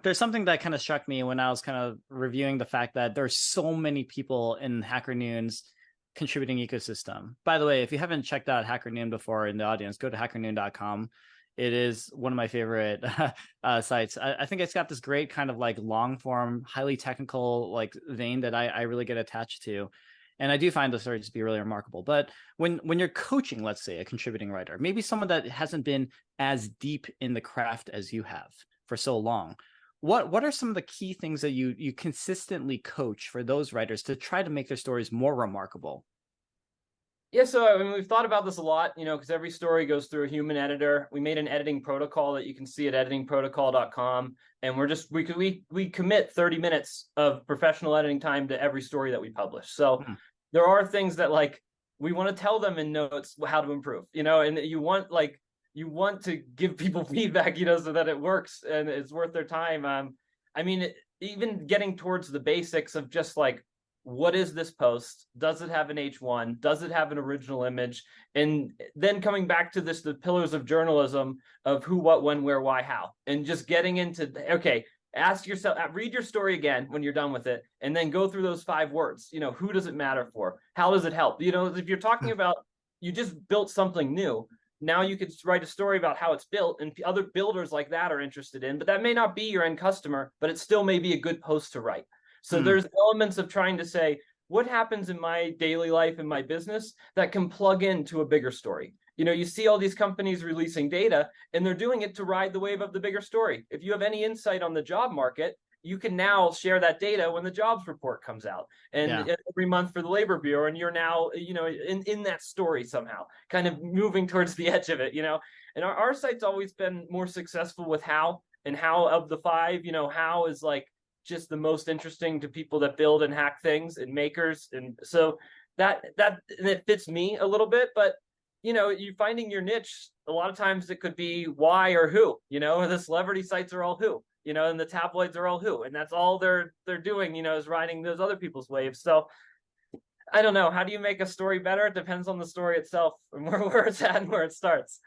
there's something that kind of struck me when I was kind of reviewing the fact that there's so many people in HackerNoon's contributing ecosystem. By the way, if you haven't checked out HackerNoon before in the audience, go to hackernoon.com. It is one of my favorite sites. I think it's got this great kind of like long form, highly technical like vein that I really get attached to. And I do find the stories to be really remarkable. But when you're coaching, let's say, a contributing writer, maybe someone that hasn't been as deep in the craft as you have for so long, what are some of the key things that you consistently coach for those writers to try to make their stories more remarkable? Yeah, so I mean, we've thought about this a lot, because every story goes through a human editor. We made an editing protocol that you can see at editingprotocol.com, and we commit 30 minutes of professional editing time to every story that we publish. So there are things that like we want to tell them in notes how to improve, and you want to give people feedback, so that it works and it's worth their time. I mean, even getting towards the basics of just like, what is this post? Does it have an H1? Does it have an original image? And then coming back to the pillars of journalism of who, what, when, where, why, how, and just getting into, okay, ask yourself, read your story again when you're done with it, and then go through those 5 words. Who does it matter for? How does it help? If you're talking about, you just built something new, now you could write a story about how it's built, and other builders like that are interested in, but that may not be your end customer, but it still may be a good post to write. So there's elements of trying to say, what happens in my daily life in my business that can plug into a bigger story? You see all these companies releasing data, and they're doing it to ride the wave of the bigger story. If you have any insight on the job market, you can now share that data when the jobs report comes out, and every month for the Labor Bureau, and you're now, in that story somehow, kind of moving towards the edge of it, And our site's always been more successful with how, and how of the 5, how is like just the most interesting to people that build and hack things and makers, and so that and it fits me a little bit. But you finding your niche, a lot of times it could be why or who. The celebrity sites are all who, and the tabloids are all who, and that's all they're doing, is riding those other people's waves. So I don't know, how do you make a story better? It depends on the story itself and where it's at and where it starts.